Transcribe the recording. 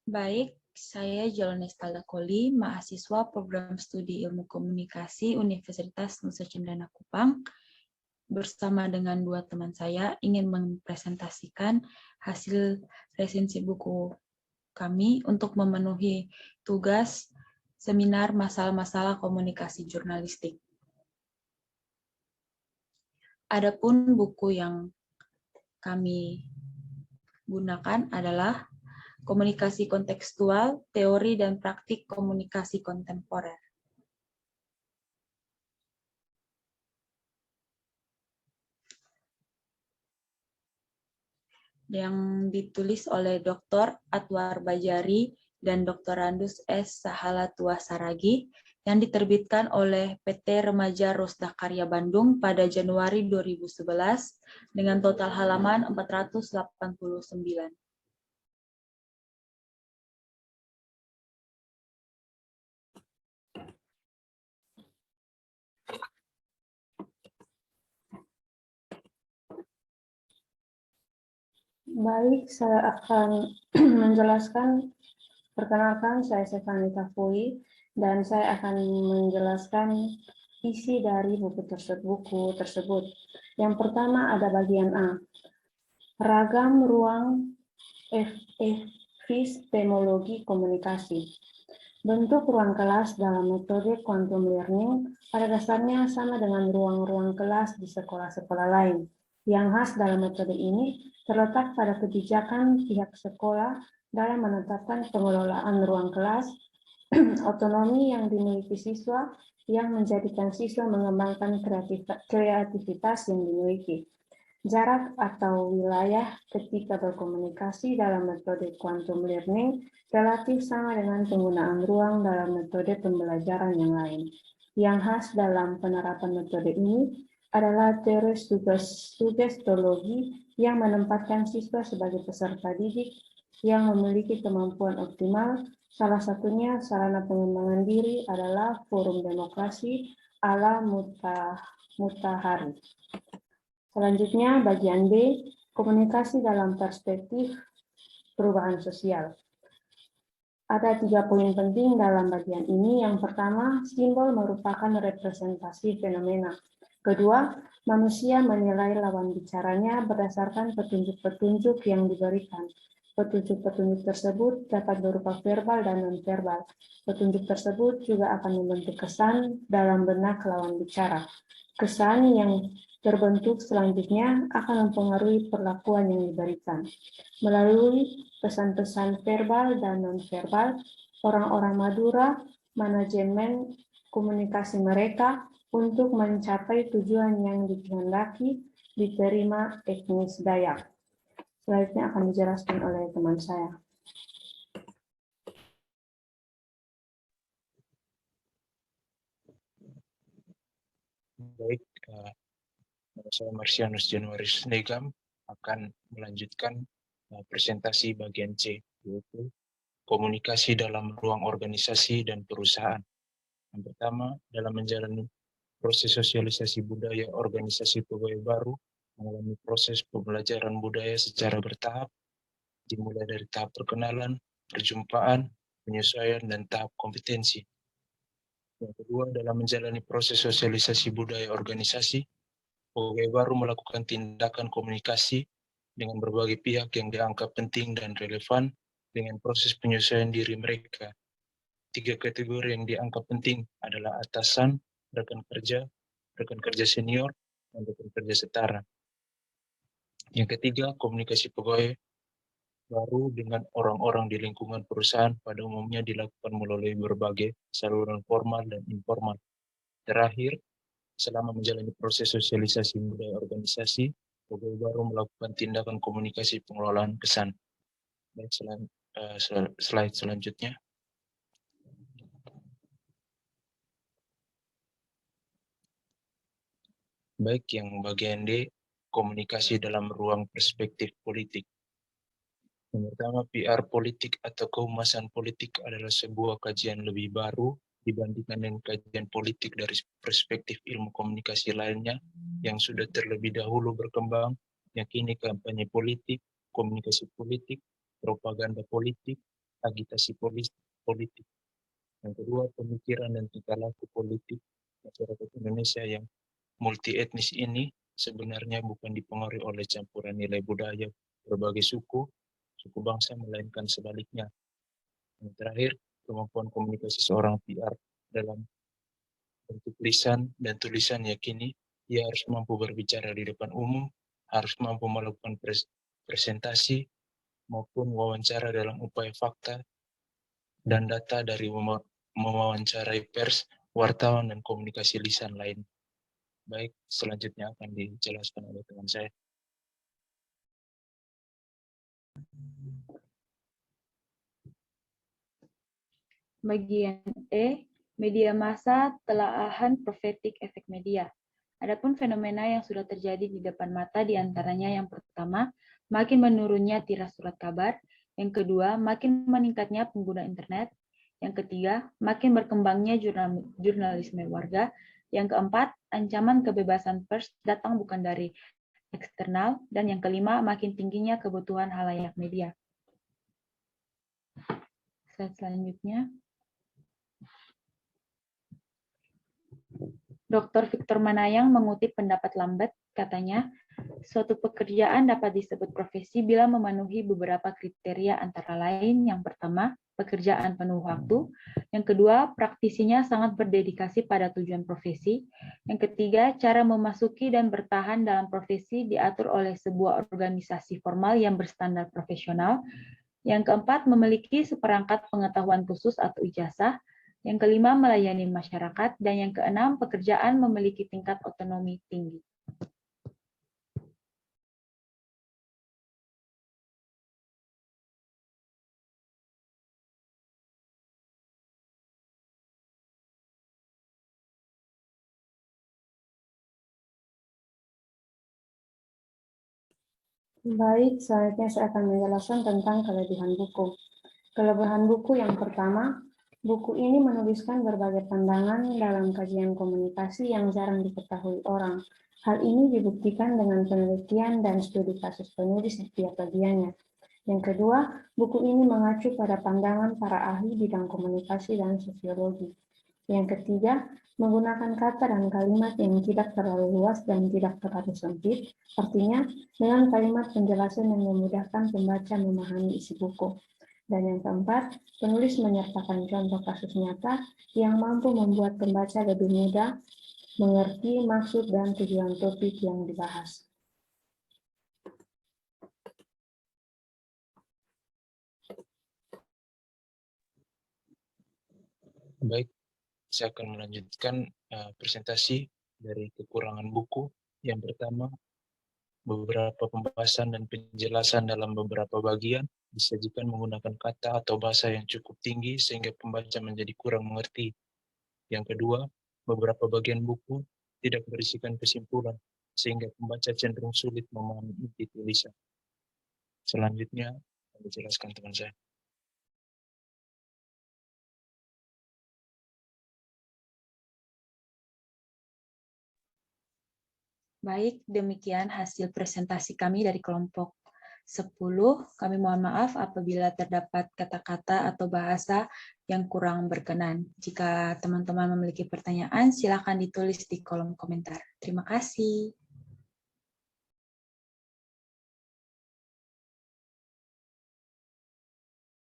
Baik, saya Jolonesta Lakoli, mahasiswa Program Studi Ilmu Komunikasi Universitas Nusa Cendana Kupang. Bersama dengan dua teman saya ingin mempresentasikan hasil resensi buku kami untuk memenuhi tugas seminar masalah-masalah komunikasi jurnalistik. Adapun buku yang kami gunakan adalah Komunikasi Kontekstual, Teori dan Praktik Komunikasi Kontemporer. Yang ditulis oleh Dr. Atwar Bajari dan Dr. Randus S. Sahalatua Saragi, yang diterbitkan oleh PT Remaja Rosda Karya Bandung pada Januari 2011 dengan total halaman 489. Baik, saya akan menjelaskan. Perkenalkan, saya Stefanita Fui, dan saya akan menjelaskan isi dari buku tersebut. Yang pertama ada bagian A, ragam ruang epistemologi komunikasi. Bentuk ruang kelas dalam metode quantum learning pada dasarnya sama dengan ruang-ruang kelas di sekolah-sekolah lain. Yang khas dalam metode ini terletak pada kebijakan pihak sekolah dalam menetapkan pengelolaan ruang kelas, otonomi yang dimiliki siswa yang menjadikan siswa mengembangkan kreativitas yang dimiliki. Jarak atau wilayah ketika berkomunikasi dalam metode quantum learning relatif sama dengan penggunaan ruang dalam metode pembelajaran yang lain. Yang khas dalam penerapan metode ini adalah teori sugestologi yang menempatkan siswa sebagai peserta didik yang memiliki kemampuan optimal. Salah satunya sarana pengembangan diri adalah forum demokrasi ala Mutahari. Selanjutnya, bagian B, komunikasi dalam perspektif perubahan sosial. Ada 3 poin penting dalam bagian ini. Yang pertama, simbol merupakan representasi fenomena. Kedua, manusia menilai lawan bicaranya berdasarkan petunjuk-petunjuk yang diberikan. Petunjuk-petunjuk tersebut dapat berupa verbal dan non-verbal. Petunjuk tersebut juga akan membentuk kesan dalam benak lawan bicara. Kesan yang terbentuk selanjutnya akan mempengaruhi perlakuan yang diberikan. Melalui pesan-pesan verbal dan non-verbal, orang-orang Madura manajemen komunikasi mereka untuk mencapai tujuan yang dikehendaki diterima etnis Dayak. Selanjutnya akan dijelaskan oleh teman saya. Baik, saya Marsianus Januaris Negam akan melanjutkan presentasi bagian C, yaitu komunikasi dalam ruang organisasi dan perusahaan. Yang pertama, dalam menjalani proses sosialisasi budaya organisasi pegawai baru, mengalami proses pembelajaran budaya secara bertahap, dimulai dari tahap perkenalan, perjumpaan, penyesuaian, dan tahap kompetensi. Yang kedua, dalam menjalani proses sosialisasi budaya organisasi, pegawai baru melakukan tindakan komunikasi dengan berbagai pihak yang dianggap penting dan relevan dengan proses penyesuaian diri mereka. 3 kategori yang dianggap penting adalah atasan, rekan kerja senior, dan rekan kerja setara. Yang ketiga, komunikasi pegawai baru dengan orang-orang di lingkungan perusahaan pada umumnya dilakukan melalui berbagai saluran formal dan informal. Terakhir, selama menjalani proses sosialisasi budaya organisasi, pegawai baru melakukan tindakan komunikasi pengelolaan kesan. Baik, slide selanjutnya. Baik, yang bagian D, komunikasi dalam ruang perspektif politik. Yang pertama, PR politik atau kehumasan politik adalah sebuah kajian lebih baru dibandingkan dengan kajian politik dari perspektif ilmu komunikasi lainnya yang sudah terlebih dahulu berkembang, yakni kampanye politik, komunikasi politik, propaganda politik, agitasi politik. Yang kedua, pemikiran dan tingkah laku politik masyarakat Indonesia yang multi etnis ini sebenarnya bukan dipengaruhi oleh campuran nilai budaya berbagai suku bangsa, melainkan sebaliknya. Yang terakhir, kemampuan komunikasi seorang PR dalam bentuk lisan dan tulisan yakini ia harus mampu berbicara di depan umum, harus mampu melakukan presentasi maupun wawancara dalam upaya fakta dan data dari mewawancarai pers, wartawan, dan komunikasi lisan lain. Baik, selanjutnya akan dijelaskan oleh teman saya. Bagian E, media massa, telaahan profetik efek media. Adapun fenomena yang sudah terjadi di depan mata diantaranya yang pertama, makin menurunnya tiras surat kabar. Yang kedua, makin meningkatnya pengguna internet. Yang ketiga, makin berkembangnya jurnalisme warga. Yang keempat, ancaman kebebasan pers datang bukan dari eksternal. Dan yang kelima, makin tingginya kebutuhan halayak media. Slide selanjutnya. Dr. Victor Manayang mengutip pendapat Lambert, katanya, suatu pekerjaan dapat disebut profesi bila memenuhi beberapa kriteria antara lain. Yang pertama, pekerjaan penuh waktu. Yang kedua, praktisinya sangat berdedikasi pada tujuan profesi. Yang ketiga, cara memasuki dan bertahan dalam profesi diatur oleh sebuah organisasi formal yang berstandar profesional. Yang keempat, memiliki seperangkat pengetahuan khusus atau ijazah. Yang kelima, melayani masyarakat. Dan yang keenam, pekerjaan memiliki tingkat otonomi tinggi. Baik, selanjutnya saya akan menjelaskan tentang kelebihan buku. Kelebihan buku yang pertama, buku ini menuliskan berbagai pandangan dalam kajian komunikasi yang jarang diketahui orang. Hal ini dibuktikan dengan penelitian dan studi kasus penulis di setiap bagiannya. Yang kedua, buku ini mengacu pada pandangan para ahli bidang komunikasi dan sosiologi. Yang ketiga, menggunakan kata dan kalimat yang tidak terlalu luas dan tidak terlalu sempit, artinya dengan kalimat penjelasan yang memudahkan pembaca memahami isi buku. Dan yang keempat, penulis menyertakan contoh kasus nyata yang mampu membuat pembaca lebih mudah mengerti maksud dan tujuan topik yang dibahas. Baik, saya akan melanjutkan presentasi dari kekurangan buku. Yang pertama, beberapa pembahasan dan penjelasan dalam beberapa bagian disajikan menggunakan kata atau bahasa yang cukup tinggi sehingga pembaca menjadi kurang mengerti. Yang kedua, beberapa bagian buku tidak berisikan kesimpulan sehingga pembaca cenderung sulit memahami inti tulisan. Selanjutnya, akan dijelaskan teman saya. Baik, demikian hasil presentasi kami dari kelompok 10. Kami mohon maaf apabila terdapat kata-kata atau bahasa yang kurang berkenan. Jika teman-teman memiliki pertanyaan, silakan ditulis di kolom komentar. Terima kasih.